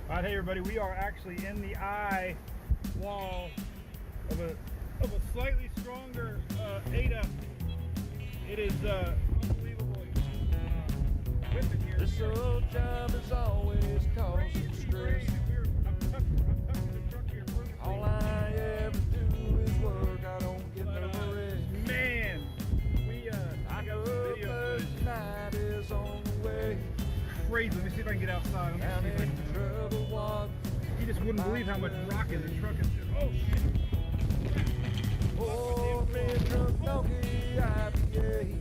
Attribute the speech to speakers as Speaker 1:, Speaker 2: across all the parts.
Speaker 1: All right, hey everybody, we are actually in the eye wall of a slightly stronger Ada. It is unbelievable whipping here.
Speaker 2: This old job is always causing stress.
Speaker 1: I'm tucking the truck here perfectly.
Speaker 2: All I ever do is work. I don't get no rest.
Speaker 1: Man, I got some video
Speaker 2: First night is on the way.
Speaker 1: crazy. Let me see if I can get outside. Let me see if I can.
Speaker 2: Trouble walk.
Speaker 1: You just wouldn't believe how much rocking the truck is doing. Oh shit!
Speaker 2: Oh, man, drunk donkey IPA.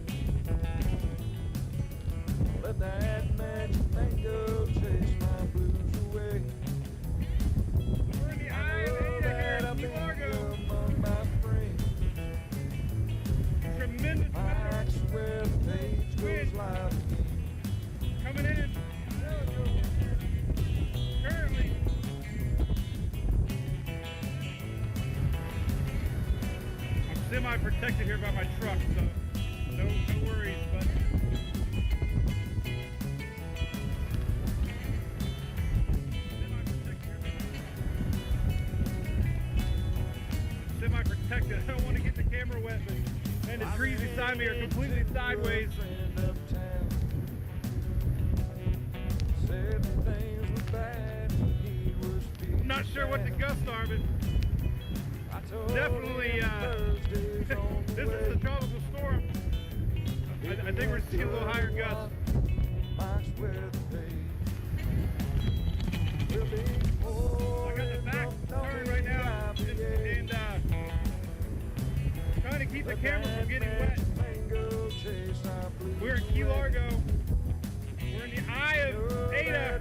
Speaker 2: Let that magic mango chase my blues away.
Speaker 1: We're in the eye of Ada here in Key Largo.
Speaker 2: Among my friends.
Speaker 1: Tremendous
Speaker 2: I swear the page goes live.
Speaker 1: coming in. Currently, I'm semi-protected here by my truck, so no worries. But semi-protected. I don't want to get the camera wet, but man, the trees beside me are completely sideways.
Speaker 2: Friend uptown. Said things were bad. He was
Speaker 1: I'm not sure what the gusts are, but definitely this is the tropical storm. I think we're seeing a little higher gusts. I got the back turn right now and trying to keep the camera from getting wet. We're in Key Largo. We're in the eye of Ada.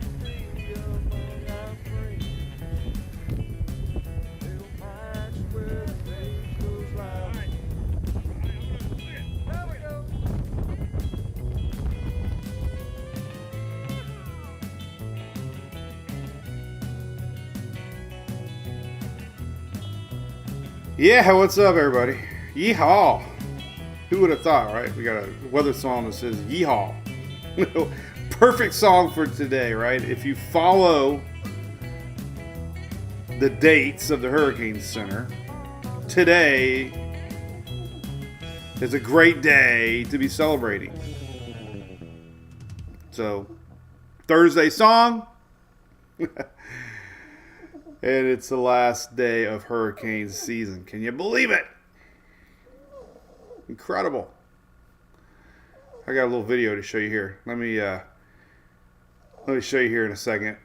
Speaker 3: Yeah, what's up, everybody? Yeehaw! Who would have thought, right? We got a weather song that says yeehaw. Perfect song for today, right? If you follow the dates of the Hurricane Center, today is a great day to be celebrating. So, Thursday song. And it's the last day of hurricane season. Can you believe it? Incredible. I got a little video to show you here. Let me show you here in a second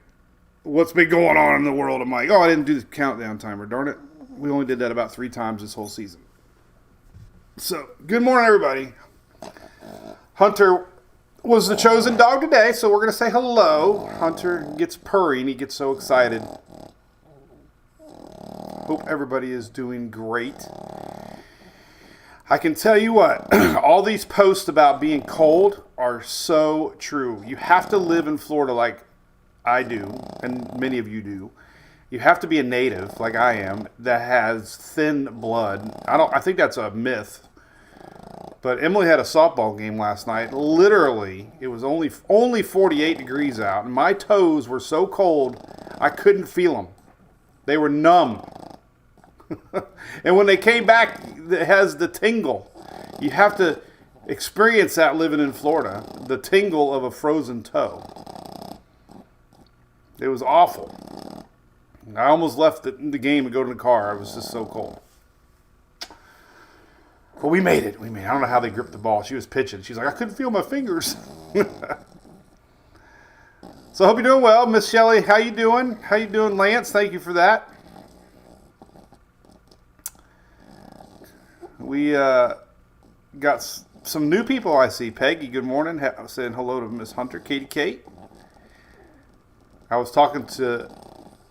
Speaker 3: what's been going on in the world. I'm like, oh, I didn't do the countdown timer. Darn it. We only did that about 3 times this whole season. So, good morning, everybody. Hunter was the chosen dog today, so we're going to say hello. Hunter gets purring. He gets so excited. Hope everybody is doing great. I can tell you what, all these posts about being cold are so true. You have to live in Florida like I do, and many of you do. You have to be a native, like I am, that has thin blood. I think that's a myth. But Emily had a softball game last night. Literally, it was only 48 degrees out, and my toes were so cold I couldn't feel them. They were numb. And when they came back, it has the tingle. You have to experience that living in Florida. The tingle of a frozen toe. It was awful. I almost left the game and go to the car. I was just so cold. But we made it. I don't know how they gripped the ball. She was pitching. She's like, I couldn't feel my fingers. So I hope you're doing well. Miss Shelley, how you doing? How you doing, Lance? Thank you for that. We got some new people I see. Peggy, good morning. Saying hello to Miss Hunter. Katie Kate. I was talking to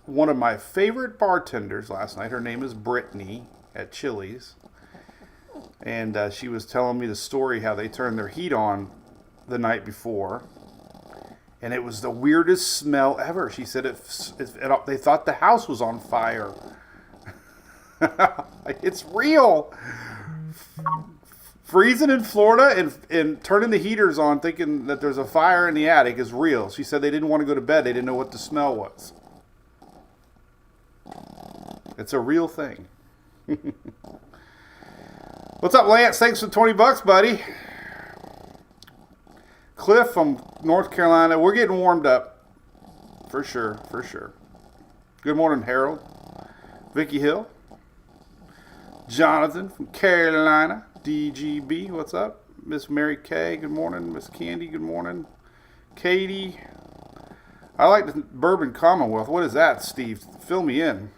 Speaker 3: one of my favorite bartenders last night. Her name is Brittany at Chili's. And she was telling me the story how they turned their heat on the night before. And it was the weirdest smell ever. She said they thought the house was on fire. It's real. Freezing in Florida and turning the heaters on thinking that there's a fire in the attic is real. She said they didn't want to go to bed. They didn't know what the smell was. It's a real thing. What's up, Lance? Thanks for $20, buddy. Cliff from North Carolina. We're getting warmed up. For sure, for sure. Good morning, Harold. Vicky Hill. Jonathan from Carolina. DGB, what's up? Miss Mary Kay, good morning. Miss Candy, good morning. Katie. I like the Bourbon Commonwealth. What is that, Steve? Fill me in.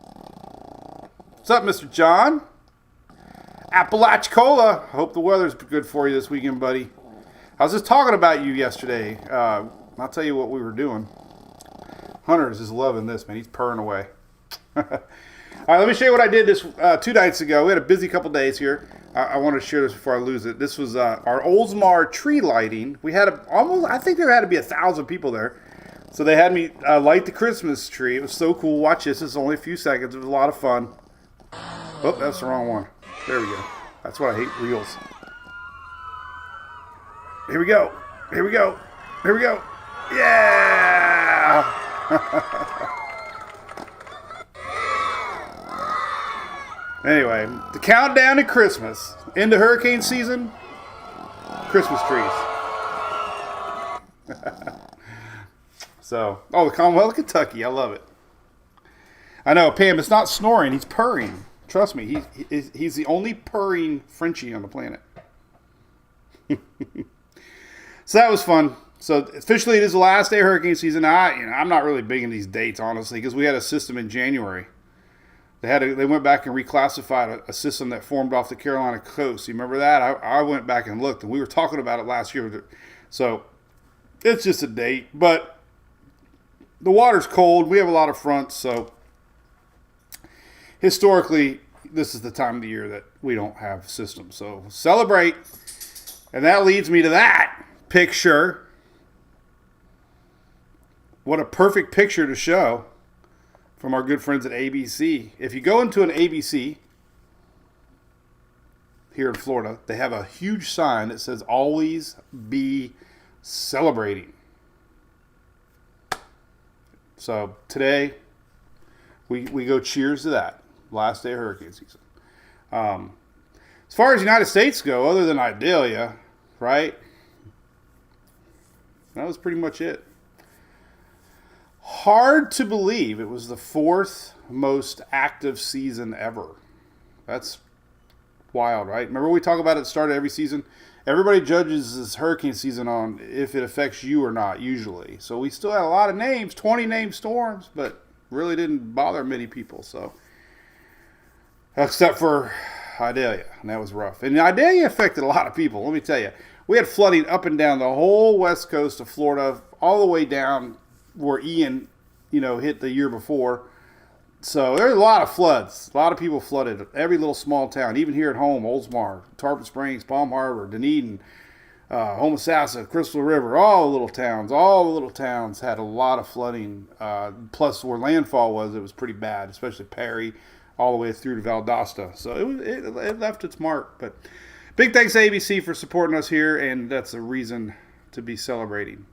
Speaker 3: What's up, Mr. John? Apalachicola. I hope the weather's good for you this weekend, buddy. I was just talking about you yesterday. I'll tell you what we were doing. Hunter is just loving this, man. He's purring away. All right, let me show you what I did this 2 nights ago. We had a busy couple days here. I want to share this before I lose it. This was our Oldsmar tree lighting. We had I think there had to be 1,000 people there. So they had me light the Christmas tree. It was so cool. Watch this. It's only a few seconds. It was a lot of fun. Oh, that's the wrong one. There we go. That's why I hate reels. Here we go. Here we go. Here we go. Yeah! Anyway, the countdown to Christmas. Into hurricane season, Christmas trees. So, the Commonwealth of Kentucky. I love it. I know, Pam, it's not snoring. He's purring. Trust me, he's the only purring Frenchie on the planet. So that was fun. So officially it is the last day of hurricane season. I'm not really big in these dates, honestly, because we had a system in January. They went back and reclassified a system that formed off the Carolina coast. You remember that? I went back and looked, and we were talking about it last year. So it's just a date. But the water's cold. We have a lot of fronts. So historically, this is the time of the year that we don't have systems. So celebrate. And that leads me to that picture. What a perfect picture to show from our good friends at ABC. If you go into an ABC here in Florida, they have a huge sign that says always be celebrating. So today we go cheers to that. Last day of hurricane season. As far as United States go, other than Idalia, right? That was pretty much it. Hard to believe it was the 4th most active season ever. That's wild, right? Remember we talk about it at the start of every season? Everybody judges this hurricane season on if it affects you or not, usually. So we still had a lot of names, 20 named storms, but really didn't bother many people. So, except for Idalia, and that was rough. And Idalia affected a lot of people, let me tell you. We had flooding up and down the whole west coast of Florida, all the way down where Ian, hit the year before. So there's a lot of floods. A lot of people flooded. Every little small town, even here at home, Oldsmar, Tarpon Springs, Palm Harbor, Dunedin, Homosassa, Crystal River, all the little towns had a lot of flooding. Plus where landfall was, it was pretty bad, especially Perry, all the way through to Valdosta. So it left its mark. But big thanks to ABC for supporting us here, and that's a reason to be celebrating.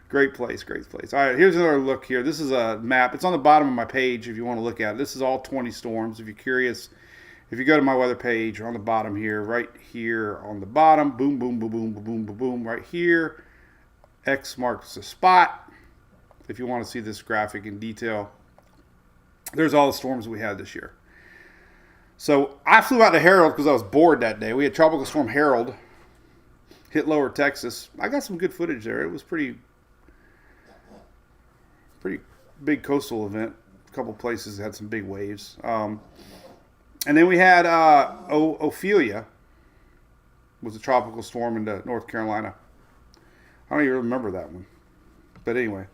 Speaker 3: Great place. All right, here's another look here. This is a map. It's on the bottom of my page if you want to look at it. This is all 20 storms. If you're curious, if you go to my weather page on the bottom here, right here on the bottom, boom, boom, boom, boom, boom, boom, boom, boom, right here. X marks the spot. If you want to see this graphic in detail, there's all the storms we had this year. So I flew out to Harold because I was bored that day. We had Tropical Storm Harold hit lower Texas. I got some good footage there. It was pretty big coastal event. A couple places had some big waves. And then we had Ophelia was a tropical storm into North Carolina. I don't even remember that one. But anyway.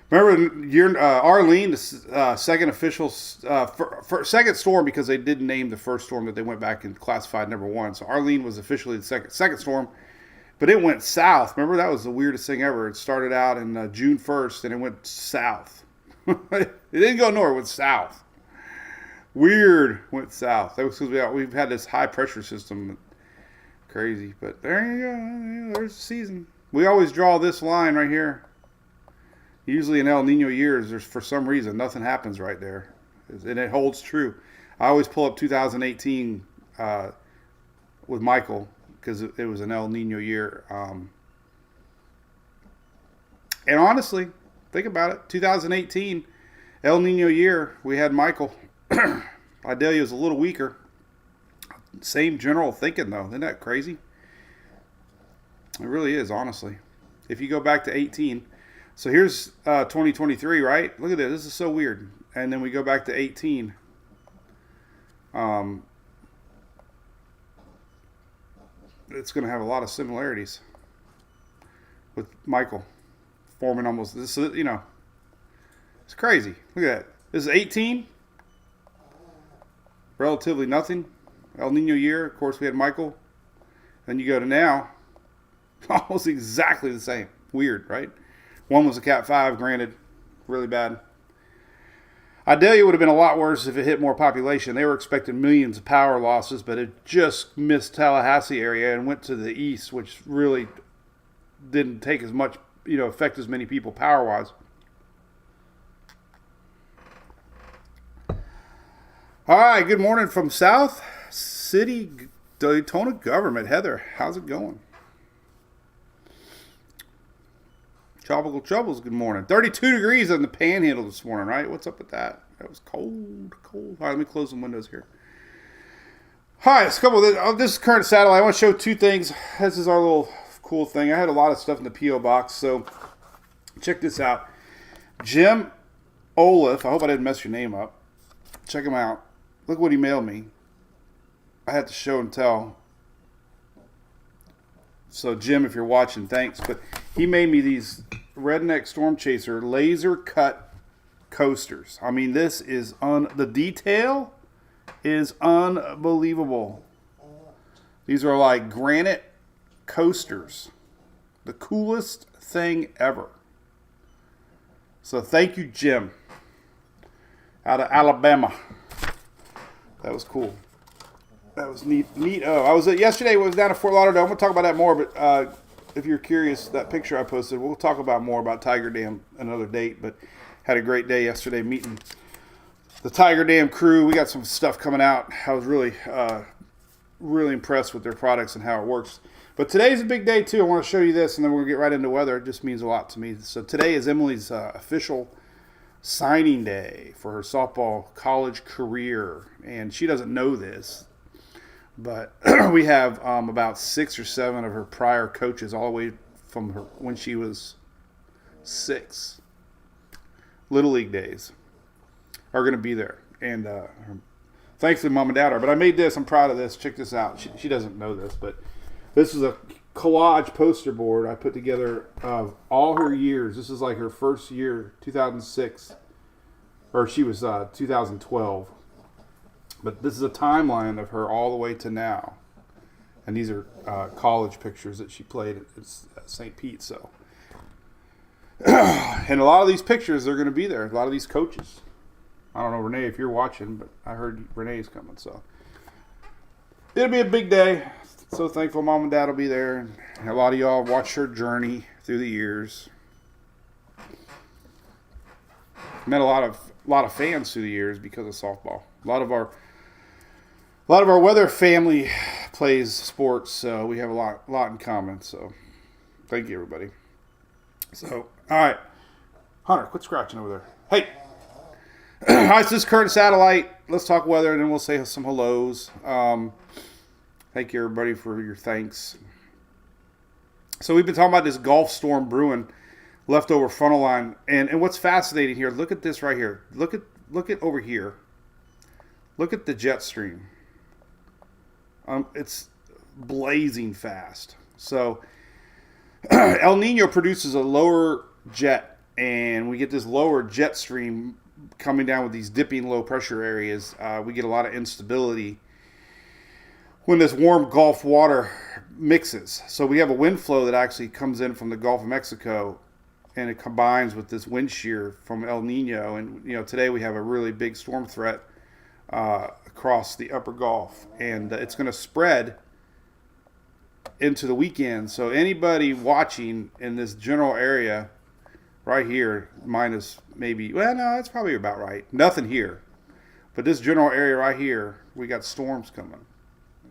Speaker 3: Remember Arlene, the second official, second storm, because they didn't name the first storm that they went back and classified number 1. So Arlene was officially the second storm, but it went south. Remember, that was the weirdest thing ever. It started out in June 1st, and it went south. It didn't go north, it went south. Weird, went south. That was because we've had this high pressure system. Crazy, but there you go. There's the season. We always draw this line right here. Usually in El Nino years, there's for some reason nothing happens right there, and it holds true. I always pull up 2018 with Michael because it was an El Nino year. And honestly, think about it. 2018 El Nino year, we had Michael. Idalia was a little weaker. Same general thinking though. Isn't that crazy? It really is, honestly. If you go back to 18. So here's 2023, right? Look at this. This is so weird. And then we go back to 18. It's going to have a lot of similarities with Michael forming almost this. You know, it's crazy. Look at that. This is 18. Relatively nothing. El Nino year. Of course, we had Michael. Then you go to now. Almost exactly the same. Weird, right? One was a Cat 5, granted, really bad. Idalia would have been a lot worse if it hit more population. They were expecting millions of power losses, but it just missed Tallahassee area and went to the east, which really didn't take as much, affect as many people power-wise. All right, good morning from South City, Daytona Government. Heather, how's it going? Tropical Troubles, good morning. 32 degrees in the Panhandle this morning, right? What's up with that? That was cold. All right, let me close some windows here. All right, let's go. This is current satellite. I want to show two things. This is our little cool thing. I had a lot of stuff in the P.O. box, so check this out. Jim Olaf, I hope I didn't mess your name up. Check him out. Look what he mailed me. I had to show and tell. So, Jim, if you're watching, thanks. But he made me these Redneck Storm Chaser laser cut coasters. I mean, this is the detail is unbelievable. These are like granite coasters. The coolest thing ever. So, thank you, Jim. Out of Alabama. That was cool. That was neat. I was yesterday. Was down at Fort Lauderdale. I'm gonna talk about that more. But if you're curious, that picture I posted, we'll talk about more about Tiger Dam another date. But had a great day yesterday meeting the Tiger Dam crew. We got some stuff coming out. I was really impressed with their products and how it works. But today's a big day too. I want to show you this, and then we're gonna get right into weather. It just means a lot to me. So today is Emily's official signing day for her softball college career, and she doesn't know this. But we have about 6 or 7 of her prior coaches, all the way from her when she was 6, Little League days, are going to be there. And thankfully, Mom and Dad are. But I made this. I'm proud of this. Check this out. She doesn't know this, but this is a collage poster board I put together of all her years. This is like her first year, 2006, or she was 2012. But this is a timeline of her all the way to now. And these are college pictures that she played at St. Pete. So, and a lot of these pictures, they're going to be there. A lot of these coaches. I don't know, Renee, if you're watching, but I heard Renee's coming. So, it'll be a big day. So thankful Mom and Dad will be there. And a lot of y'all watched her journey through the years. Met a lot of fans through the years because of softball. A lot of our weather family plays sports, so we have a lot in common. So, thank you, everybody. So, all right, Hunter, quit scratching over there. Hey, all right, so this is current satellite. Let's talk weather, and then we'll say some hellos. Thank you, everybody, for your thanks. So we've been talking about this Gulf storm brewing, leftover frontal line, and what's fascinating here? Look at this right here. Look at over here. Look at the jet stream. It's blazing fast. So El Nino produces a lower jet, and we get this lower jet stream coming down with these dipping low pressure areas. We get a lot of instability when this warm Gulf water mixes. So we have a wind flow that actually comes in from the Gulf of Mexico, and it combines with this wind shear from El Nino. And today we have a really big storm threat across the upper Gulf, and it's going to spread into the weekend. So anybody watching in this general area, right here, minus maybe, well, no, that's probably about right. Nothing here. But this general area right here, we got storms coming.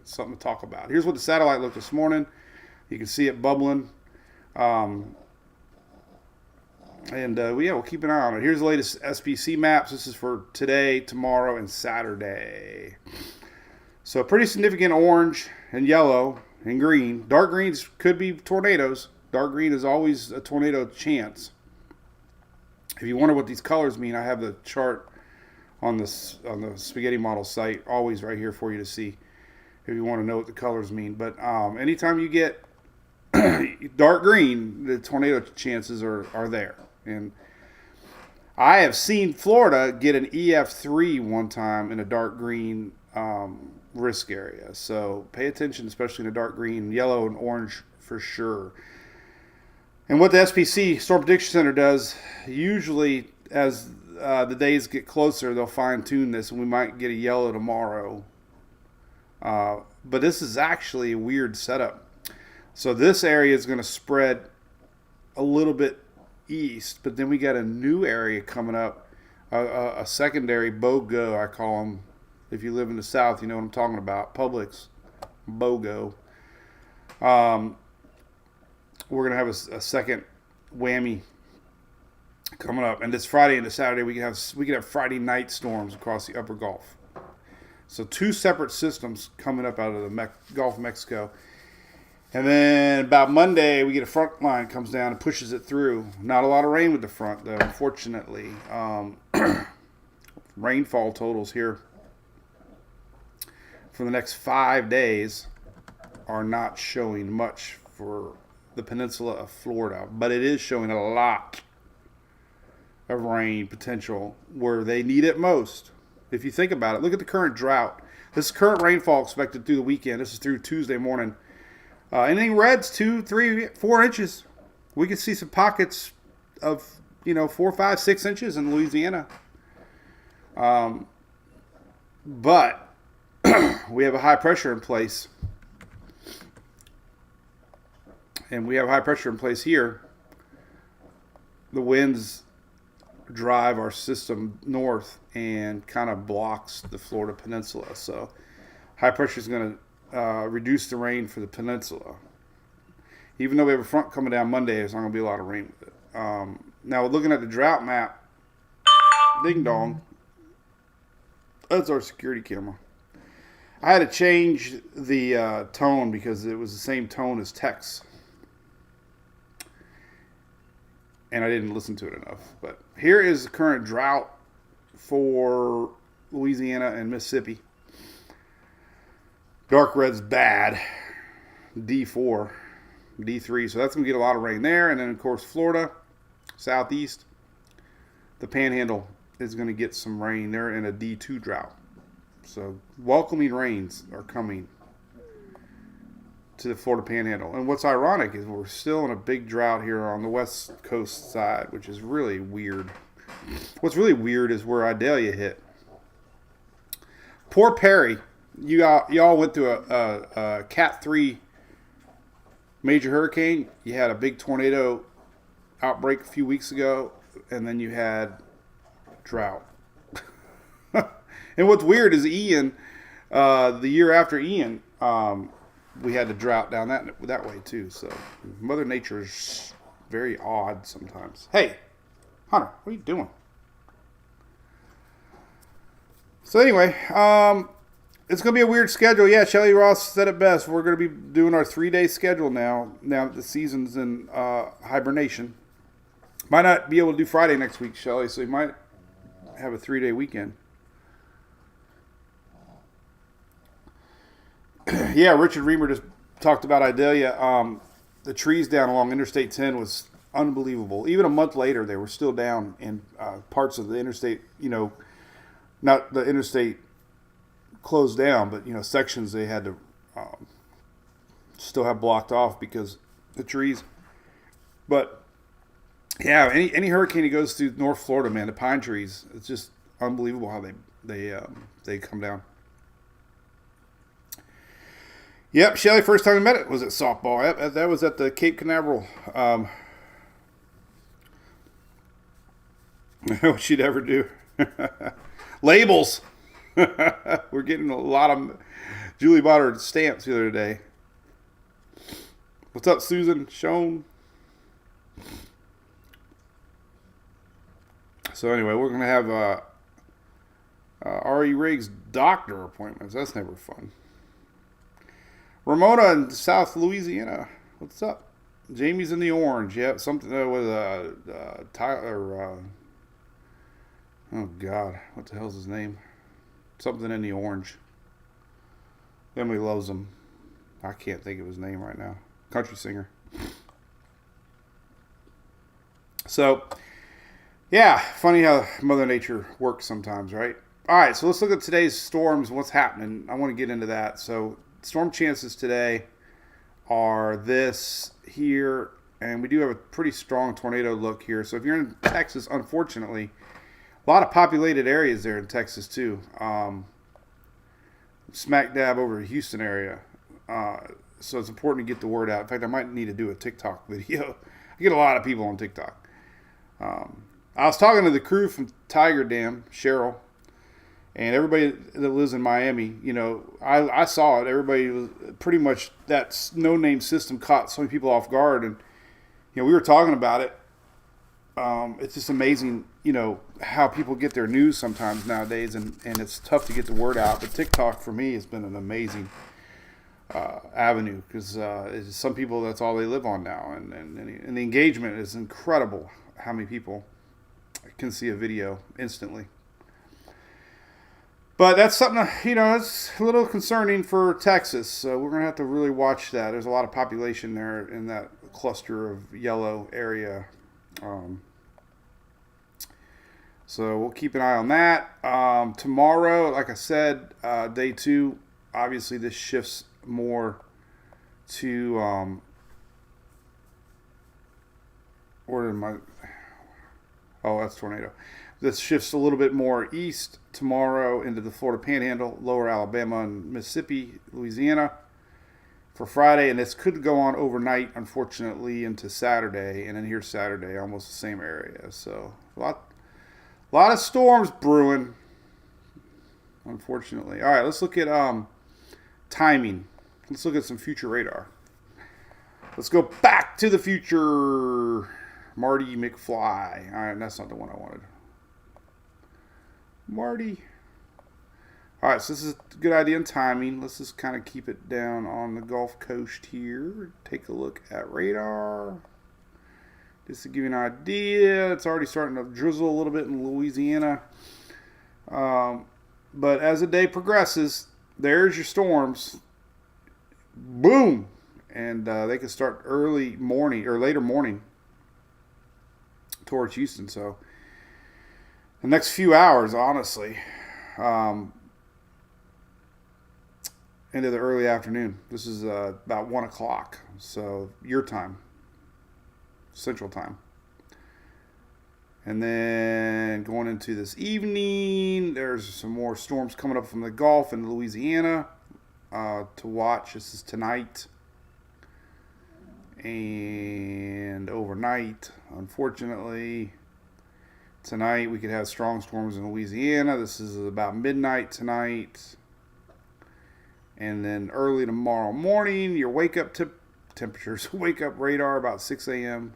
Speaker 3: It's something to talk about. Here's what the satellite looked this morning. You can see it bubbling. We'll keep an eye on it. Here's the latest SPC maps. This is for today, tomorrow, and Saturday. So pretty significant orange and yellow and green. Dark greens could be tornadoes. Dark green is always a tornado chance. If you wonder what these colors mean, I have the chart on the Spaghetti Model site, always right here for you to see if you want to know what the colors mean. But anytime you get dark green, the tornado chances are there. And I have seen Florida get an EF3 one time in a dark green risk area. So pay attention, especially in the dark green, yellow, and orange for sure. And what the SPC, Storm Prediction Center, does, usually as the days get closer, they'll fine-tune this, and we might get a yellow tomorrow. But this is actually a weird setup. So this area is going to spread a little bit east, but then we got a new area coming up, a secondary BOGO, I call them. If you live in the South, you know what I'm talking about. Publix, BOGO. We're going to have a second whammy coming up. And this Friday and this Saturday, we can have Friday night storms across the upper Gulf. So two separate systems coming up out of the Gulf of Mexico. And then about Monday, we get a front line comes down and pushes it through. Not a lot of rain with the front, though, unfortunately. Rainfall totals here for the next 5 days are not showing much for the peninsula of Florida, but it is showing a lot of rain potential where they need it most. If you think about it, look at the current drought. This current rainfall expected through the weekend. This is through Tuesday morning. Anything red's 2, 3, 4 inches. We could see some pockets of 4, 5, 6 inches in Louisiana. But we have a high pressure in place. And we have high pressure in place here. The winds drive our system north and kind of blocks the Florida peninsula. So high pressure is going to reduce the rain for the peninsula. Even though we have a front coming down Monday, there's not going to be a lot of rain with it. Now, looking at the drought map, ding dong, that's our security camera. I had to change the tone because it was the same tone as text. And I didn't listen to it enough. But here is the current drought for Louisiana and Mississippi. Dark red's bad. D4, D3. So that's going to get a lot of rain there. And then, of course, Florida, southeast. The Panhandle is going to get some rain. They're in a D2 drought. So welcoming rains are coming to the Florida Panhandle. And what's ironic is we're still in a big drought here on the west coast side, which is really weird. What's really weird is where Idalia hit. Poor Perry. Y'all went through a Cat 3 major hurricane. You had a big tornado outbreak a few weeks ago, and then you had drought. And what's weird is Ian, the year after Ian, we had the drought down that way too. So Mother Nature is very odd sometimes. Hey, Hunter, what are you doing? So anyway, it's going to be a weird schedule. Yeah, Shelly Ross said it best. We're going to be doing our 3-day schedule now that the season's in hibernation. Might not be able to do Friday next week, Shelly, so you might have a 3-day weekend. Yeah, Richard Reamer just talked about Idalia. The trees down along Interstate 10 was unbelievable. Even a month later, they were still down in parts of the interstate, not the interstate closed down, but, sections they had to still have blocked off because the trees. But, yeah, any hurricane that goes through North Florida, man, the pine trees, it's just unbelievable how they come down. Yep, Shelly, first time I met it was at softball. That was at the Cape Canaveral what she'd ever do. Labels. We're getting a lot of. Julie bought her stamps the other day. What's up, Susan? Sean. So anyway, we're gonna have R.E. Riggs doctor appointments. That's never fun. Ramona in South Louisiana. What's up? Jamie's in the orange. Yeah, something with Tyler. Oh God, what the hell's his name? Something in the orange. Emily loves him. I can't think of his name right now. Country singer. So, yeah, funny how Mother Nature works sometimes, right? All right, so let's look at today's storms. What's happening? I want to get into that. So, storm chances today are this here, and we do have a pretty strong tornado look here. So if you're in Texas, unfortunately, a lot of populated areas there in Texas too. Smack dab over the Houston area. So it's important to get the word out. In fact, I might need to do a TikTok video. I get a lot of people on TikTok. I was talking to the crew from Tiger Dam, Cheryl, and everybody that lives in Miami. You know, I saw it. Everybody was pretty much, that no-name system caught so many people off guard. And, you know, we were talking about it. It's just amazing, you know, how people get their news sometimes nowadays, and it's tough to get the word out. But TikTok for me has been an amazing avenue, because some people, that's all they live on now, and the engagement is incredible. How many people can see a video instantly? But that's something, you know, it's a little concerning for Texas. So we're gonna have to really watch that. There's a lot of population there in that cluster of yellow area. So we'll keep an eye on that. Tomorrow, like I said, day 2, obviously this shifts more to, that's tornado. This shifts a little bit more east tomorrow into the Florida Panhandle, lower Alabama and Mississippi, Louisiana for Friday, and this could go on overnight, unfortunately, into Saturday, and then here Saturday, almost the same area. So a lot of storms brewing, unfortunately. All right, let's look at timing. Let's look at some future radar. Let's go back to the future. Marty McFly. All right, that's not the one I wanted. Marty. All right, so this is a good idea in timing. Let's just kind of keep it down on the Gulf Coast here. Take a look at radar. Just to give you an idea, it's already starting to drizzle a little bit in Louisiana. But as the day progresses, there's your storms. Boom! And they can start early morning or later morning towards Houston. So the next few hours, honestly, into the early afternoon. This is about 1 o'clock. So your time, Central Time. And then going into this evening, there's some more storms coming up from the Gulf and Louisiana to watch. This is tonight and overnight. Unfortunately, tonight we could have strong storms in Louisiana. This is about midnight tonight. And then early tomorrow morning, your wake-up temperatures, wake-up radar about 6 a.m.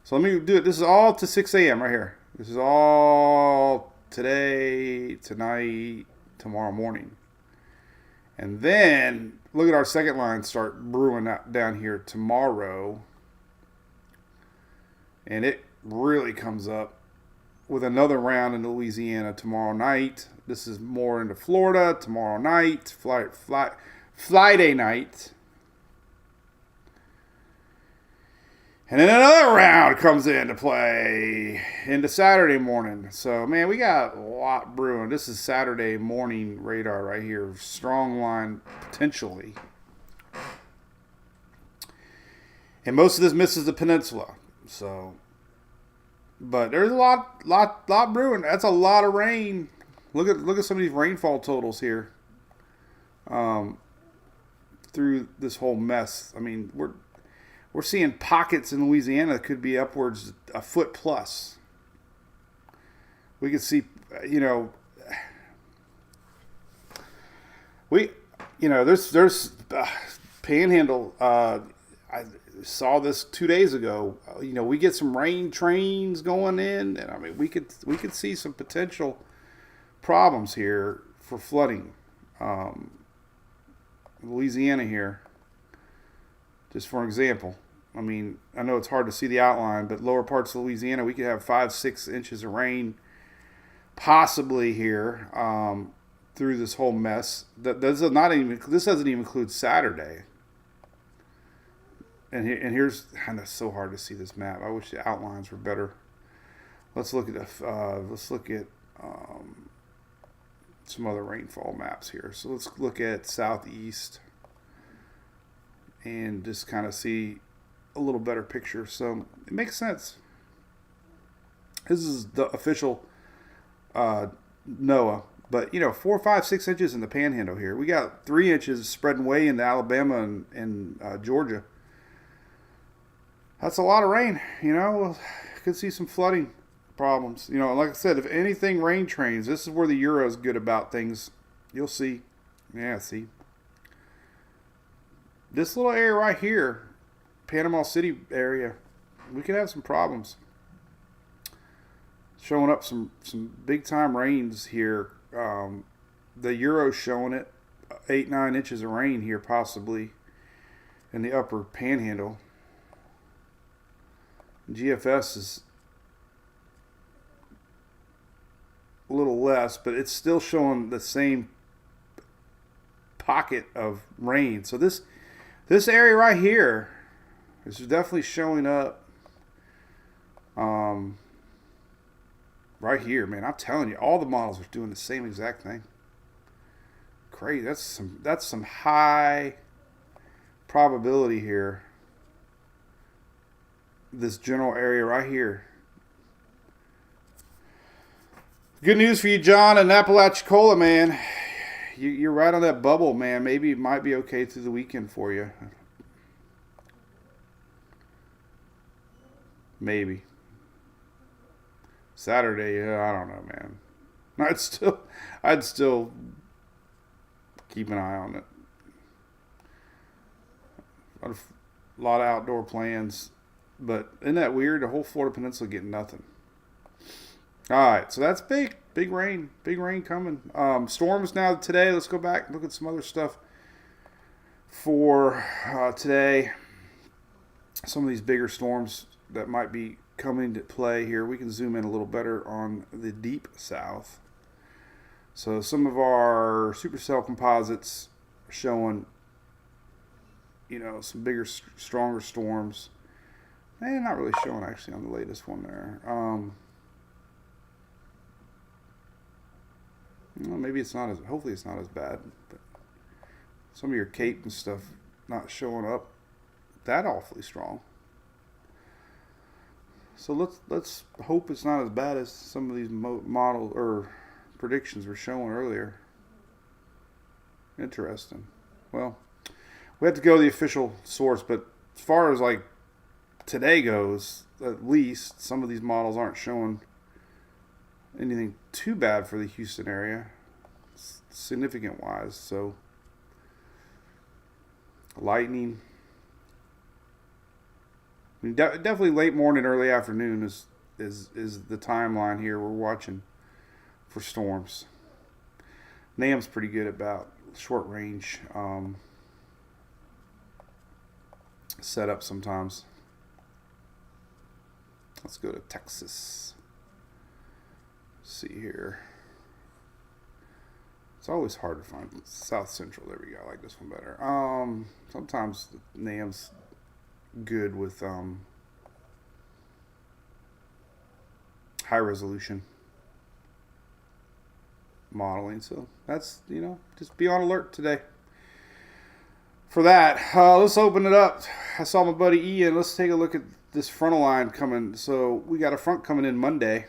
Speaker 3: So let me do it. This is all to 6 a.m. right here. This is all today, tonight, tomorrow morning. And then look at our second line start brewing out down here tomorrow. And it really comes up with another round in Louisiana tomorrow night. This is more into Florida tomorrow night, Friday night. And then another round comes into play into Saturday morning. So, man, we got a lot brewing. This is Saturday morning radar right here. Strong line, potentially. And most of this misses the peninsula. So, but there's a lot brewing. That's a lot of rain. Look at some of these rainfall totals here. Through this whole mess. I mean, we're seeing pockets in Louisiana that could be upwards a foot plus. We can see, there's Panhandle. I saw this 2 days ago. We get some rain trains going in, and I mean, we could see some potential problems here for flooding. Louisiana here, just for an example. I mean, I know it's hard to see the outline, but lower parts of Louisiana, we could have 5-6 inches of rain possibly here through this whole mess. This doesn't even include Saturday. And here's, and it's so hard to see this map. I wish the outlines were better. Let's look at some other rainfall maps here. So let's look at southeast and just kind of see a little better picture. So it makes sense. This is the official NOAA, but 4, 5, 6 inches in the Panhandle here. We got 3 inches spreading way into Alabama and Georgia. That's a lot of rain. We'll could see some flooding problems. Like I said, if anything, rain trains. This is where the Euro is good about things. You'll see. Yeah, see. This little area right here, Panama City area, we could have some problems. Showing up some big time rains here. The Euro's showing it 8-9 inches of rain here possibly in the upper Panhandle. GFS is a little less, but it's still showing the same pocket of rain. So this area right here is definitely showing up. Right here, man. I'm telling you, all the models are doing the same exact thing. Crazy. That's some high probability here. This general area right here. Good news for you, John, and Apalachicola, man. You're right on that bubble, man. Maybe it might be okay through the weekend for you. Maybe. Saturday, I don't know, man. I'd still keep an eye on it. A lot of outdoor plans, but isn't that weird? The whole Florida Peninsula getting nothing. All right, so that's big rain coming. Storms now today. Let's go back and look at some other stuff for today. Some of these bigger storms that might be coming to play here. We can zoom in a little better on the deep south. So some of our supercell composites are showing, some bigger, stronger storms. And not really showing actually on the latest one there. Maybe it's not hopefully it's not as bad. But some of your Cape and stuff not showing up that awfully strong. So let's hope it's not as bad as some of these model or predictions were showing earlier. Interesting. Well, we have to go to the official source, but as far as like today goes, at least some of these models aren't showing anything too bad for the Houston area, significant wise. So lightning. I mean, definitely late morning, early afternoon is the timeline here we're watching for storms. NAM's pretty good about short range setup sometimes. Let's go to Texas. See here. It's always hard to find South Central. There we go. I like this one better. Sometimes NAM's good with high resolution modeling. So that's, just be on alert today for that. Let's open it up. I saw my buddy Ian. Let's take a look at this frontal line coming. So we got a front coming in Monday.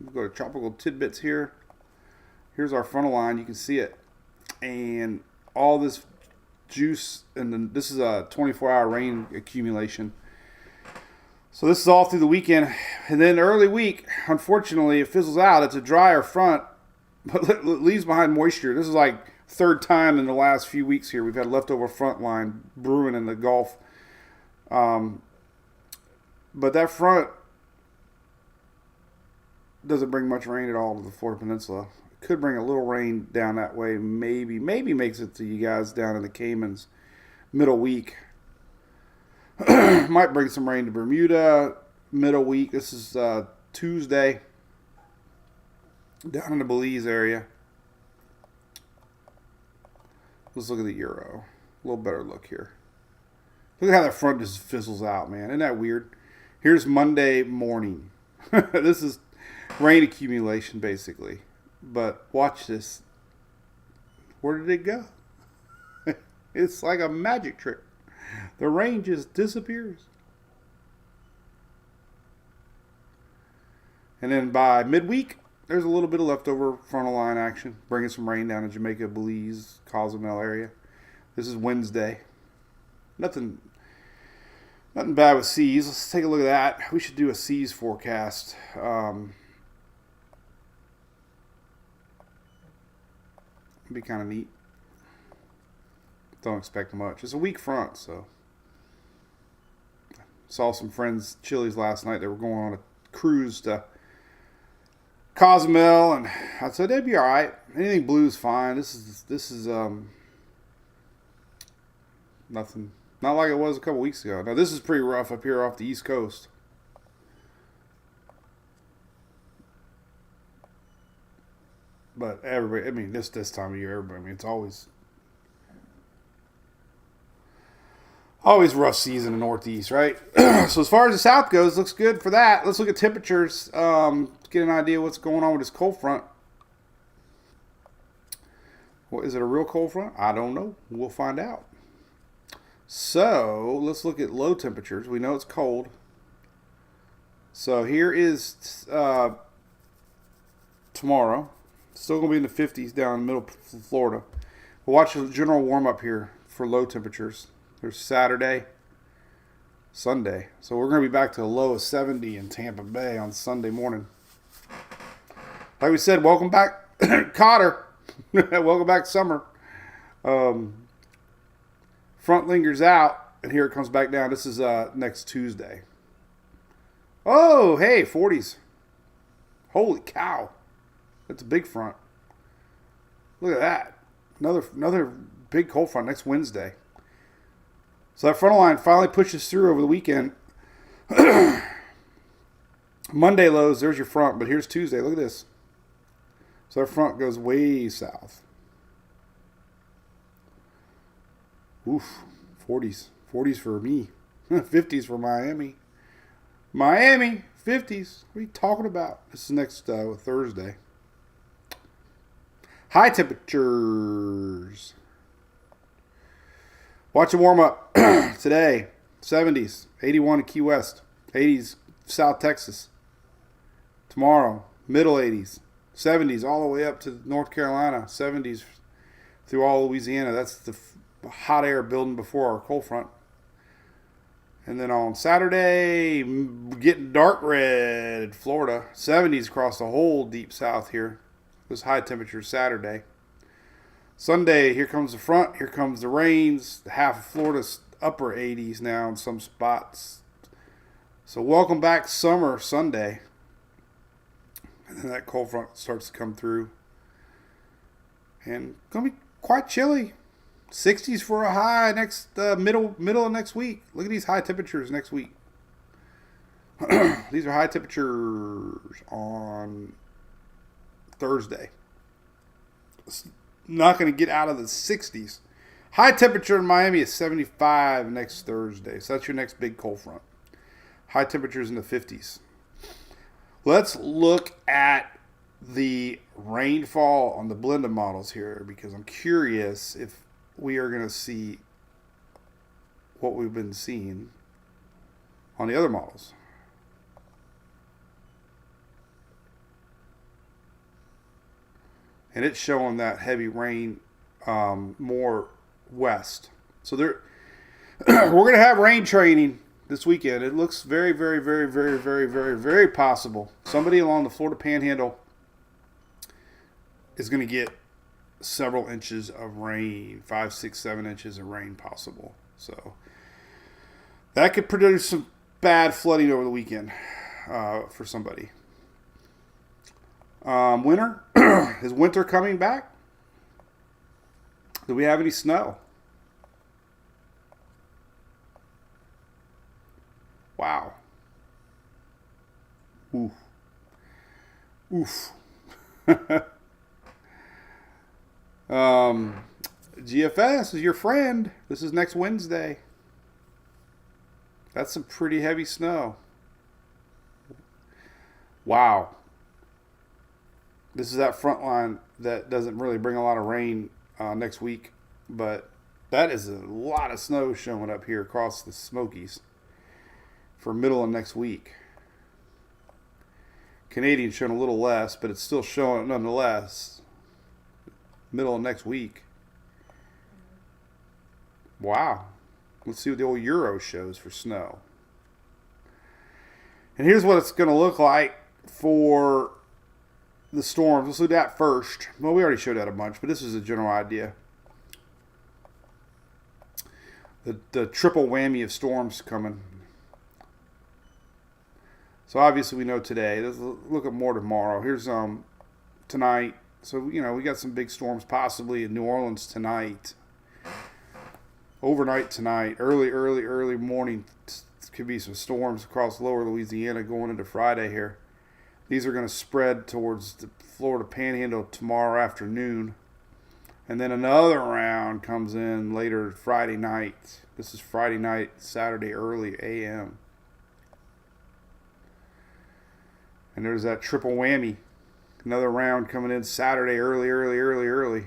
Speaker 3: We'll go to Tropical Tidbits here. Here's our frontal line. You can see it. And all this juice, and then this is a 24-hour rain accumulation. So this is all through the weekend. And then early week, unfortunately, it fizzles out. It's a drier front, but it leaves behind moisture. This is like third time in the last few weeks here. We've had leftover front line brewing in the Gulf. But that front doesn't bring much rain at all to the Florida Peninsula. It could bring a little rain down that way. Maybe makes it to you guys down in the Caymans middle week. Might bring some rain to Bermuda middle week. This is Tuesday down in the Belize area. Let's look at the Euro. A little better look here. Look at how that front just fizzles out, man. Isn't that weird? Here's Monday morning. This is rain accumulation, basically. But watch this. Where did it go? It's like a magic trick. The rain just disappears. And then by midweek, there's a little bit of leftover frontal line action, bringing some rain down in Jamaica, Belize, Cozumel area. This is Wednesday. Nothing bad with seas. Let's take a look at that. We should do a seas forecast. It'd be kind of neat. Don't expect much. It's a weak front, so. Saw some friends, Chili's last night. They were going on a cruise to Cozumel, and I said they'd be all right. Anything blue is fine. This is nothing. Not like it was a couple weeks ago. Now this is pretty rough up here off the East Coast. But everybody, I mean, this time of year, everybody, I mean, it's always rough season in the Northeast, right? So as far as the South goes, looks good for that. Let's look at temperatures. Get an idea what's going on with this cold front. Well, is it a real cold front? I don't know. We'll find out. So let's look at low temperatures. We know it's cold. So here is tomorrow. Still going to be in the 50s down in the middle of Florida. We'll watch the general warm up here for low temperatures. There's Saturday, Sunday. So we're going to be back to a low of 70 in Tampa Bay on Sunday morning. Like we said, welcome back, Cotter. Welcome back, summer. Front lingers out, and here it comes back down. This is next Tuesday. Oh, hey, 40s. Holy cow. That's a big front. Look at that. Another big cold front next Wednesday. So that frontal line finally pushes through over the weekend. Monday lows, there's your front, but here's Tuesday. Look at this. So our front goes way south. Oof, 40s. 40s for me. 50s for Miami. Miami, 50s. What are you talking about? This is next Thursday. High temperatures. Watch a warm up today. 70s, 81 in Key West, 80s South Texas. Tomorrow, middle 80s, 70s all the way up to North Carolina, 70s through all Louisiana. That's the hot air building before our cold front. And then on Saturday, getting dark red, Florida, 70s across the whole deep south here. This high temperature Saturday. Sunday, here comes the front, here comes the rains. Half of Florida's upper 80s now in some spots. So welcome back summer Sunday. And then that cold front starts to come through. And going to be quite chilly. 60s for a high next middle of next week. Look at these high temperatures next week. These are high temperatures on Thursday. It's not going to get out of the 60s. High temperature in Miami is 75 next Thursday. So that's your next big cold front. High temperatures in the 50s. Let's look at the rainfall on the blended models here because I'm curious if we are going to see what we've been seeing on the other models. And it's showing that heavy rain more west. So we're going to have rain training this weekend. It looks very, very, very, very, very, very, very possible. Somebody along the Florida Panhandle is going to get several inches of rain, 5, 6, 7 inches of rain possible. So that could produce some bad flooding over the weekend for somebody. Winter. Is winter coming back? Do we have any snow? Wow. Oof. Oof. GFS is your friend. This is next Wednesday. That's some pretty heavy snow. Wow. This is that front line that doesn't really bring a lot of rain next week, but that is a lot of snow showing up here across the Smokies for middle of next week. Canadian's showing a little less, but it's still showing nonetheless. Middle of next week. Wow. Let's see what the old Euro shows for snow. And here's what it's going to look like for the storms. Let's do that first. Well, we already showed that a bunch, but this is a general idea. The triple whammy of storms coming. So obviously we know today. Let's look at more tomorrow. Here's tonight. So, you know, we got some big storms possibly in New Orleans tonight. Overnight tonight. Early morning. Could be some storms across lower Louisiana going into Friday here. These are going to spread towards the Florida Panhandle tomorrow afternoon. And then another round comes in later Friday night. This is Friday night, Saturday early a.m. And there's that triple whammy. Another round coming in Saturday early.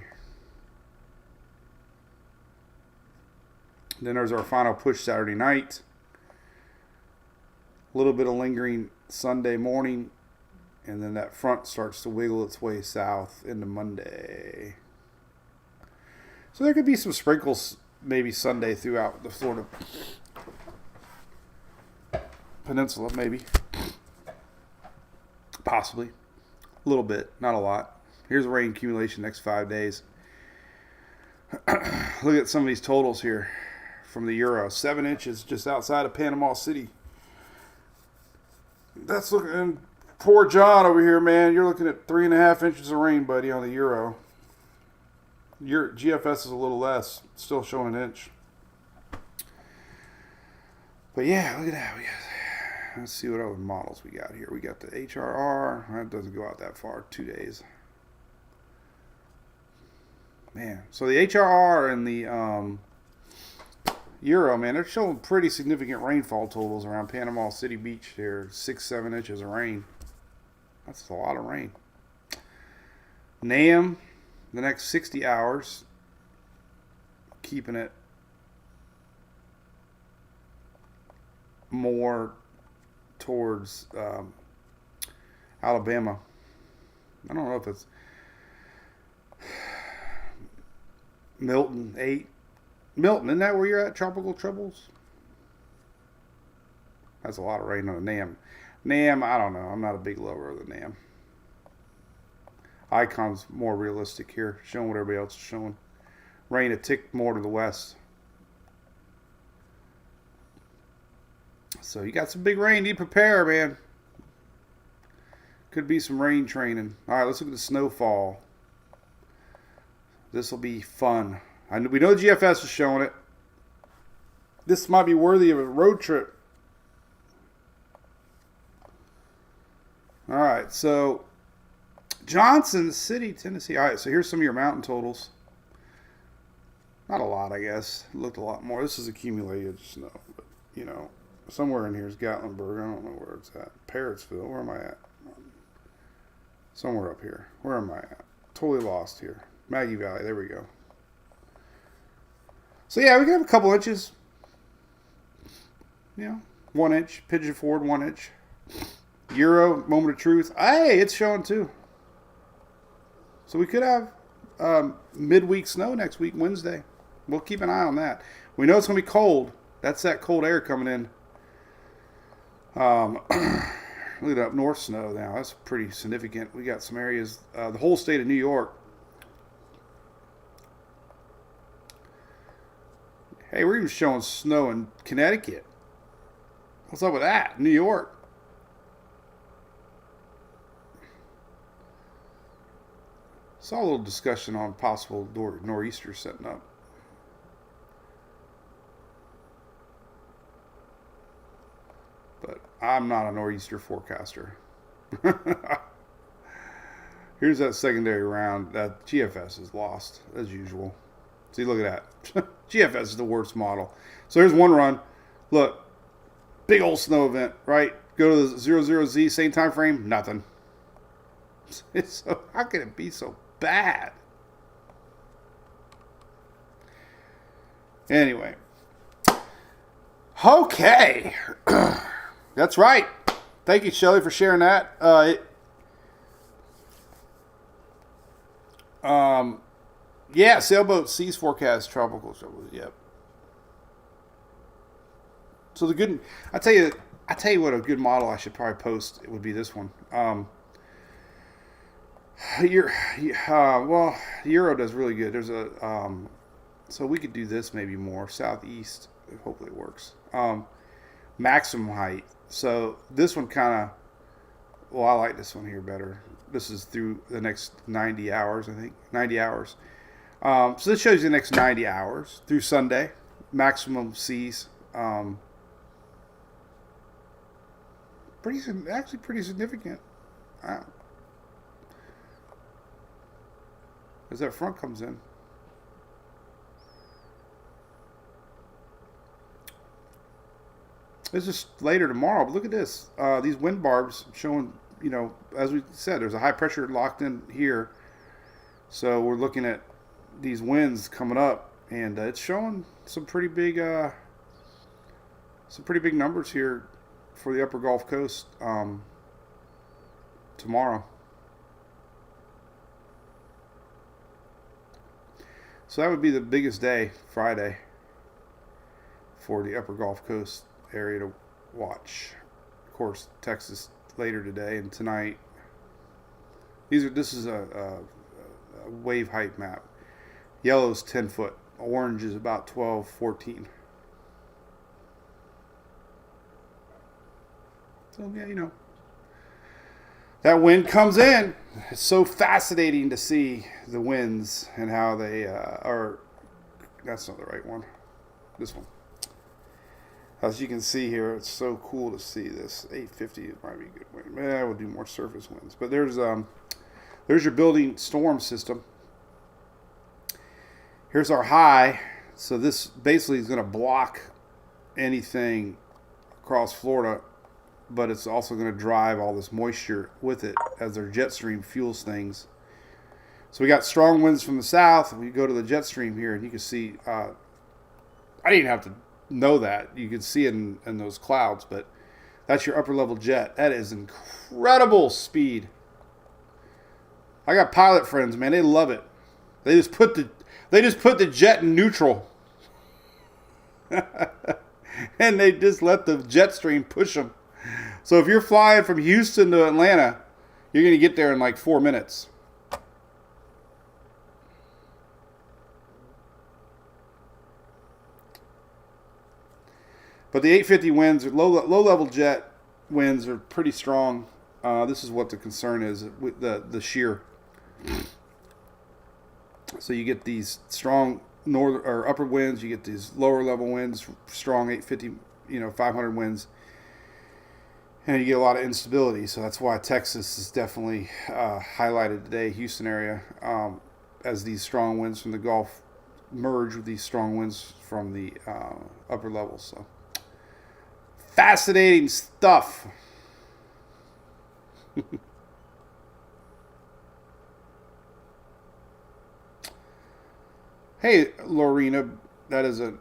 Speaker 3: Then there's our final push Saturday night. A little bit of lingering Sunday morning. And then that front starts to wiggle its way south into Monday. So there could be some sprinkles maybe Sunday throughout the Florida Peninsula, maybe. Possibly. A little bit, not a lot. Here's rain accumulation next 5 days. Look at some of these totals here from the Euro. 7 inches just outside of Panama City. That's looking... Poor John over here, man. You're looking at 3.5 inches of rain, buddy, on the Euro. Your GFS is a little less. Still showing an inch. But yeah, look at that. Let's see what other models we got here. We got the HRR. That doesn't go out that far. 2 days. Man. So the HRR and the Euro, man, they're showing pretty significant rainfall totals around Panama City Beach here. 6-7 inches of rain. That's a lot of rain. NAM, the next 60 hours, keeping it more towards Alabama. I don't know if it's Milton 8. Milton, isn't that where you're at? Tropical Troubles? That's a lot of rain on the NAM. NAM, I don't know. I'm not a big lover of the NAM. Icon's more realistic here, showing what everybody else is showing. Rain a tick more to the west. So you got some big rain. You prepare, man. Could be some rain training. All right, let's look at the snowfall. This will be fun. We know GFS is showing it. This might be worthy of a road trip. All right, so Johnson City, Tennessee. All right, so here's some of your mountain totals. Not a lot, I guess. It looked a lot more. This is accumulated snow, but, you know, somewhere in here is Gatlinburg. I don't know where it's at. Parrotsville. Where am I at? Somewhere up here. Where am I at? Totally lost here. Maggie Valley. There we go. So, yeah, we can have a couple inches. You know, 1 inch. Pigeon Forward, 1 inch. Euro, moment of truth. Hey, it's showing too. So we could have midweek snow next week, Wednesday. We'll keep an eye on that. We know it's going to be cold. That's that cold air coming in Look at up north snow now. That's pretty significant. We got some areas, the whole state of New York. Hey, we're even showing snow in Connecticut. What's up with that? New York. Saw a little discussion on possible nor'easters setting up. But I'm not a nor'easter forecaster. Here's that secondary round. That GFS is lost, as usual. See, look at that. GFS is the worst model. So here's one run. Look, big old snow event, right? Go to the 00Z, same time frame, nothing. So how can it be so bad? Anyway. Okay. That's right. Thank you, Shelly, for sharing that. Yeah, sailboat seas forecast, tropical. Yep. So the good, I tell you what, a good model I should probably post. It would be this one. Well, Euro does really good. There's a, so we could do this maybe more southeast. Hopefully it works. Maximum height. So this one kind of, well, I like this one here better. This is through the next 90 hours, I think. 90 hours. So this shows you the next 90 hours through Sunday. Maximum seas. Actually pretty significant. As that front comes in. This is later tomorrow, but look at this. These wind barbs showing, you know, as we said, there's a high pressure locked in here. So we're looking at these winds coming up, and it's showing some pretty big numbers here for the upper Gulf Coast tomorrow. So that would be the biggest day, Friday, for the upper Gulf Coast area to watch. Of course, Texas later today and tonight. This is a wave height map. Yellow is 10 foot. Orange is about 12, 14. So yeah, you know, that wind comes in. It's so fascinating to see the winds and how they are. That's not the right one. This one. As you can see here, it's so cool to see this. 850 might be a good wind. We'll do more surface winds. But there's your building storm system. Here's our high. So this basically is going to block anything across Florida, but it's also going to drive all this moisture with it as their jet stream fuels things. So we got strong winds from the south. We go to the jet stream here, and you can see, I didn't have to know that. You can see it in those clouds, but that's your upper level jet. That is incredible speed. I got pilot friends, man. They love it. They just put the jet in neutral. And they just let the jet stream push them. So if you're flying from Houston to Atlanta, you're going to get there in like 4 minutes. But the 850 winds, low level jet winds are pretty strong. This is what the concern is with the shear. So you get these strong northern or upper winds, you get these lower level winds, strong 850, 500 winds, and you get a lot of instability. So that's why Texas is definitely highlighted today, Houston area, as these strong winds from the Gulf merge with these strong winds from the upper levels. So fascinating stuff. Hey, Lorena, that is a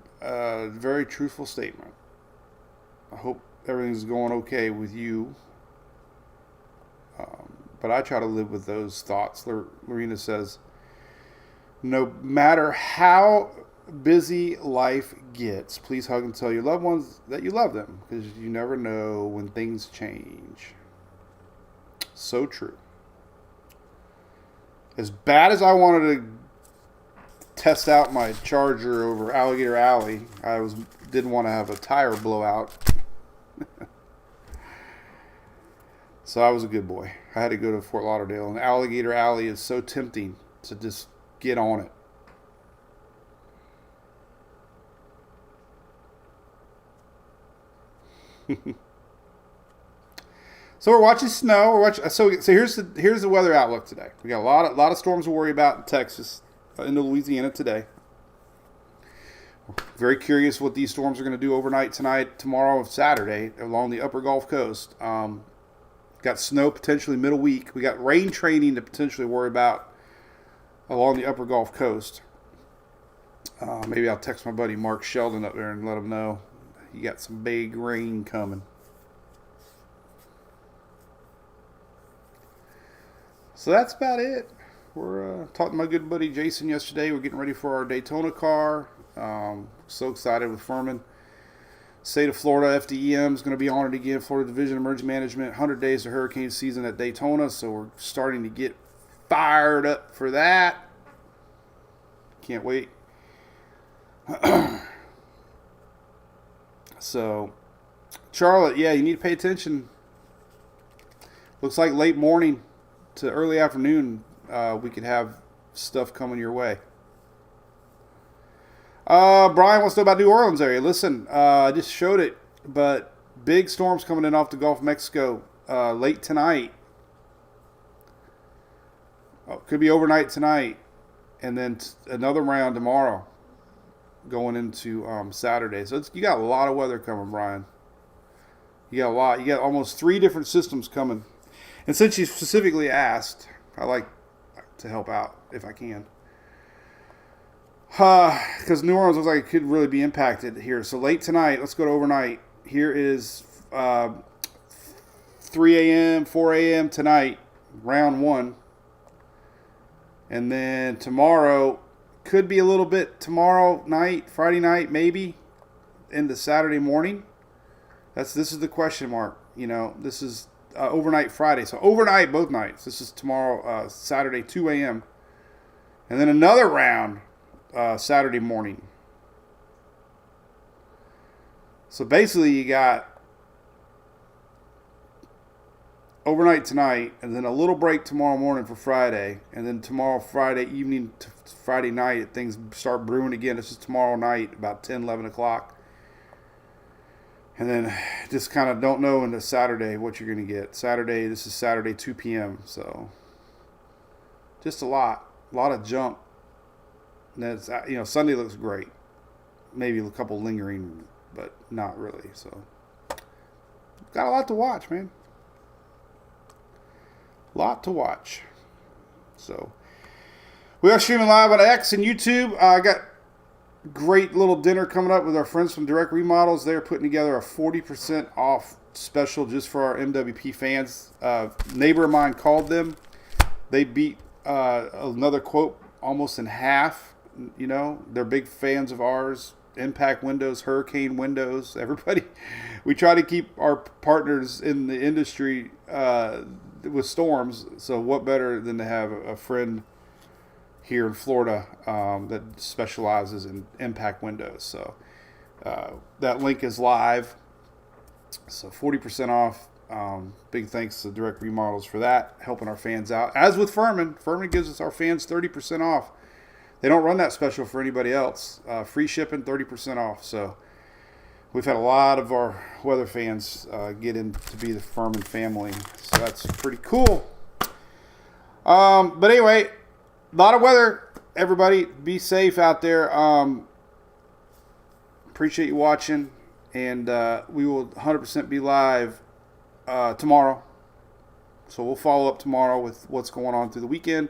Speaker 3: very truthful statement. I hope everything's going okay with you. But I try to live with those thoughts. Lorena says, no matter how busy life gets, please hug and tell your loved ones that you love them, because you never know when things change. So true. As bad as I wanted to test out my Charger over Alligator Alley, didn't want to have a tire blowout. So I was a good boy. I had to go to Fort Lauderdale, and Alligator Alley is so tempting to just get on it. So we're watching snow. So here's the weather outlook today. We got a lot of storms to worry about in Texas, into Louisiana today. Very curious what these storms are going to do overnight tonight, tomorrow, Saturday along the upper Gulf Coast. Got snow potentially middle week. We got rain training to potentially worry about along the upper Gulf Coast. Maybe I'll text my buddy Mark Sheldon up there and let him know you got some big rain coming. So that's about it. We're talking to my good buddy Jason yesterday. We're getting ready for our Daytona car. So excited with Furman. State of Florida, FDEM is going to be honored again. Florida Division of Emergency Management, 100 days of hurricane season at Daytona. So we're starting to get fired up for that. Can't wait. So, Charlotte, yeah, you need to pay attention. Looks like late morning to early afternoon, we could have stuff coming your way. Brian wants to know about New Orleans area. Listen, I just showed it, but big storms coming in off the Gulf of Mexico late tonight. Could be overnight tonight, and then another round tomorrow going into Saturday. So you got a lot of weather coming, Brian. You got a lot. You got almost 3 different systems coming. And since you specifically asked, I like to help out if I can. Because New Orleans looks like it could really be impacted here. So late tonight, let's go to overnight. Here is 3 a.m., 4 a.m. tonight, round 1. And then tomorrow, could be a little bit tomorrow night, Friday night, maybe, into Saturday morning. This is the question mark. You know, this is overnight Friday. So overnight, both nights. This is tomorrow, Saturday, 2 a.m. And then another round Saturday morning. So basically you got overnight tonight, and then a little break tomorrow morning for Friday, and then tomorrow Friday evening to Friday night things start brewing again. This is tomorrow night about 10, 11 o'clock. And then just kind of don't know into Saturday what you're going to get. This is Saturday 2 p.m. So just a lot of jump. And that's, Sunday looks great. Maybe a couple lingering, but not really. So got a lot to watch, man. Lot to watch. So we are streaming live on X and YouTube. I got great little dinner coming up with our friends from Direct Remodels. They're putting together a 40% off special just for our MWP fans. Neighbor of mine called them. They beat another quote almost in half. You know, they're big fans of ours. Impact windows, hurricane windows, everybody. We try to keep our partners in the industry with storms. So what better than to have a friend here in Florida that specializes in impact windows. So that link is live. So 40% off. Big thanks to Direct Remodels for that, helping our fans out. As with Furman gives us our fans 30% off. They don't run that special for anybody else. Free shipping, 30% off. So we've had a lot of our weather fans get in to be the Furman family. So that's pretty cool. But anyway, a lot of weather. Everybody be safe out there. Appreciate you watching. And we will 100% be live tomorrow. So we'll follow up tomorrow with what's going on through the weekend.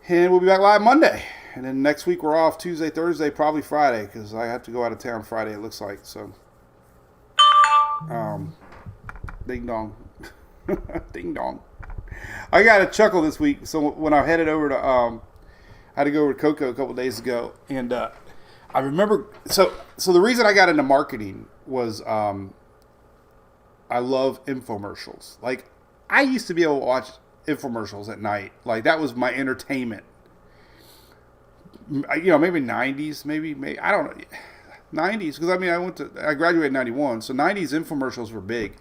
Speaker 3: And we'll be back live Monday. And then next week we're off Tuesday, Thursday, probably Friday, because I have to go out of town Friday, it looks like. So, ding dong. Ding dong. I got a chuckle this week. So when I headed over to I had to go over to Coco a couple days ago, and I remember. So the reason I got into marketing was I love infomercials. Like, I used to be able to watch infomercials at night. Like, that was my entertainment. Maybe 90s, maybe I don't know. 90s, because I graduated in 91, so 90s infomercials were big.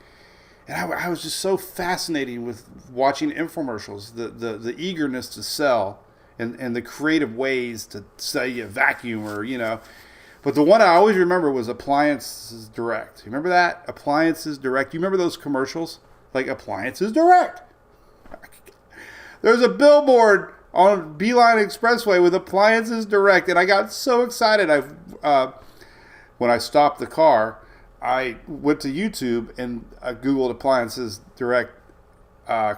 Speaker 3: And I was just so fascinated with watching infomercials, the eagerness to sell and the creative ways to sell you a vacuum or, But the one I always remember was Appliances Direct. You remember that? Appliances Direct. You remember those commercials? Like, Appliances Direct. There's a billboard on Beeline Expressway with Appliances Direct, and I got so excited. When I stopped the car, I went to YouTube and I Googled Appliances Direct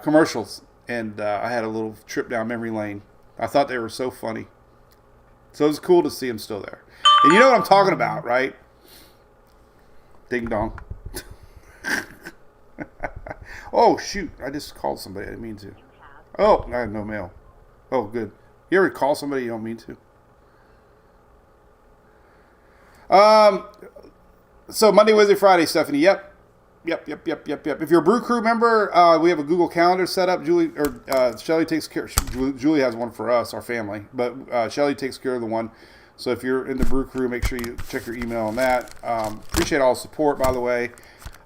Speaker 3: commercials, and I had a little trip down memory lane. I thought they were so funny. So it was cool to see them still there. And you know what I'm talking about, right? Ding dong. Oh, shoot. I just called somebody. I didn't mean to. Oh, I had no mail. Oh, good. You ever call somebody you don't mean to? So Monday, Wednesday, Friday, Stephanie. Yep. If you're a Brew Crew member, we have a Google Calendar set up. Shelly takes care. Julie has one for us, our family, but Shelly takes care of the one. So if you're in the Brew Crew, make sure you check your email on that. Appreciate all the support, by the way.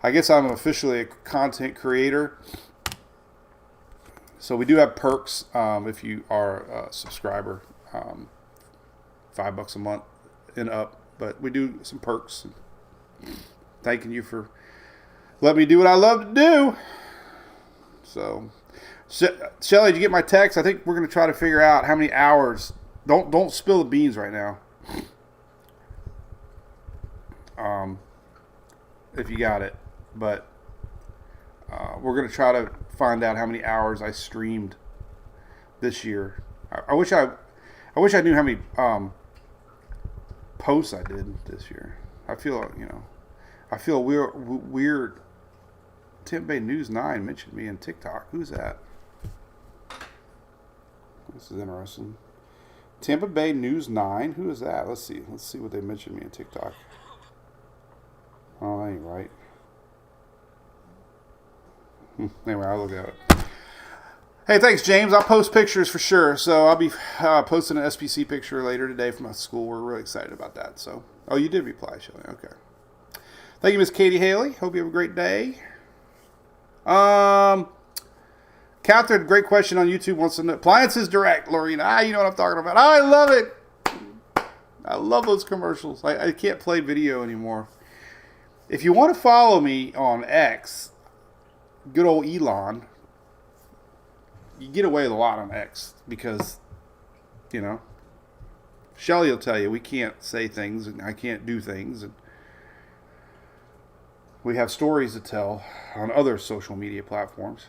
Speaker 3: I guess I'm officially a content creator. So we do have perks if you are a subscriber, $5 a month and up. But we do some perks. Thanking you for letting me do what I love to do. So, Shelly, did you get my text? I think we're going to try to figure out how many hours. Don't spill the beans right now. If you got it, but we're going to try to find out how many hours I streamed this year. I wish I knew how many posts I did this year. I feel weird. Tampa Bay News 9 mentioned me in TikTok. Who's that? This is interesting. Tampa Bay News 9. Who is that? Let's see what they mentioned me in TikTok. Oh, that ain't right. Anyway, I'll look at it. Hey, thanks, James. I'll post pictures for sure. So I'll be posting an SPC picture later today from my school. We're really excited about that. So, oh, you did reply, Shelly. Okay. Thank you, Miss Katie Haley. Hope you have a great day. Catherine, great question on YouTube. Wants to know Appliances Direct, Lorena. You know what I'm talking about. I love it. I love those commercials. I can't play video anymore. If you want to follow me on X, good old Elon, you get away with a lot on X because, Shelly will tell you we can't say things and I can't do things. And we have stories to tell on other social media platforms.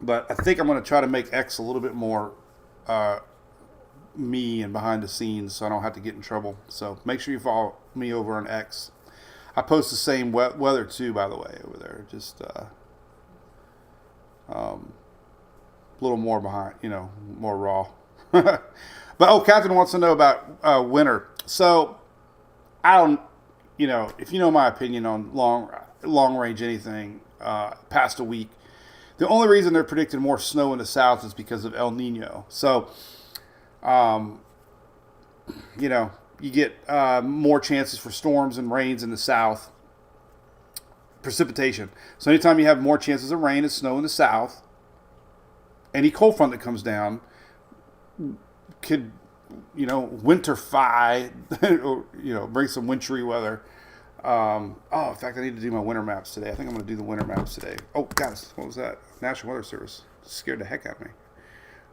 Speaker 3: But I think I'm going to try to make X a little bit more me and behind the scenes so I don't have to get in trouble. So make sure you follow me over on X. I post the same weather too, by the way, over there. Just a little more behind, more raw. But Catherine wants to know about winter. So I don't, if you know my opinion on long range anything past a week, the only reason they're predicting more snow in the south is because of El Nino. So, you get more chances for storms and rains in the south. Precipitation. So anytime you have more chances of rain and snow in the south, any cold front that comes down could, winterfy or, bring some wintry weather. In fact, I need to do my winter maps today. I think I'm going to do the winter maps today. Oh, guys, what was that? National Weather Service. Scared the heck out of me.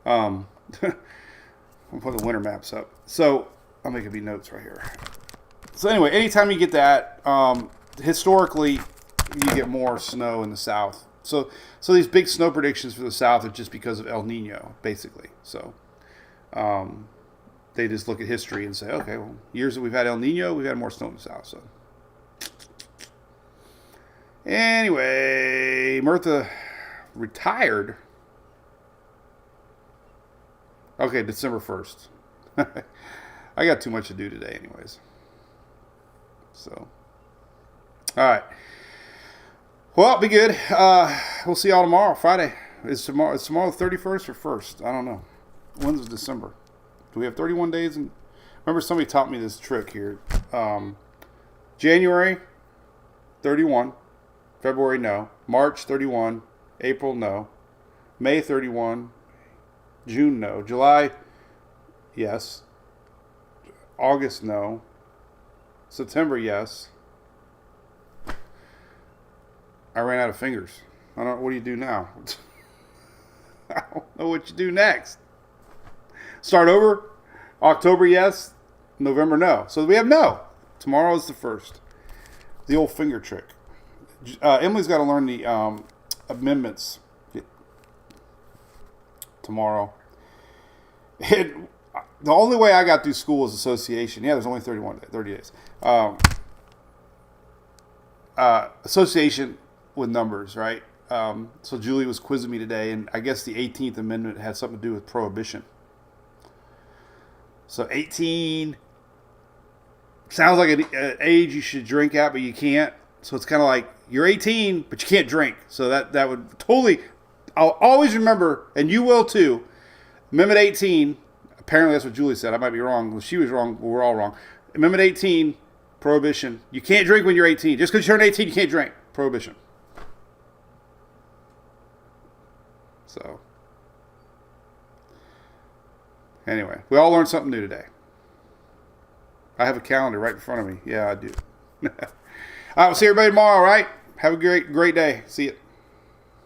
Speaker 3: I'll put the winter maps up. So I'll make it be notes right here. So anyway, anytime you get that, historically, you get more snow in the south. So these big snow predictions for the south are just because of El Nino, basically. So they just look at history and say, okay, well, years that we've had El Nino, we've had more snow in the south. So anyway, Mirtha retired. Okay, December 1st. I got too much to do today anyways. So, all right. Well, be good. We'll see y'all tomorrow, Friday. Is tomorrow the 31st or 1st? I don't know. When's December? Do we have 31 days? Remember somebody taught me this trick here. January, 31. February, no. March, 31. April, no. May, 31. June, no. July, yes. August, no. September, yes. I ran out of fingers. I don't know. What do you do now? I don't know what you do next. Start over. October, yes. November, no. So we have no. Tomorrow is the 1st. The old finger trick. Emily's got to learn the amendments tomorrow. The only way I got through school was association. Yeah, there's only 30 days. Association with numbers, right? So Julie was quizzing me today, and I guess the 18th Amendment had something to do with prohibition. So 18 sounds like an age you should drink at, but you can't. So it's kind of like you're 18, but you can't drink. So that would totally. I'll always remember, and you will too. Amendment 18. Apparently that's what Julie said. I might be wrong. Well, she was wrong. We're all wrong. Amendment 18, prohibition. You can't drink when you're 18. Just because you turn 18, you can't drink. Prohibition. So, anyway, we all learned something new today. I have a calendar right in front of me. Yeah, I do. All right, we'll see everybody tomorrow, all right? Have a great day. See you.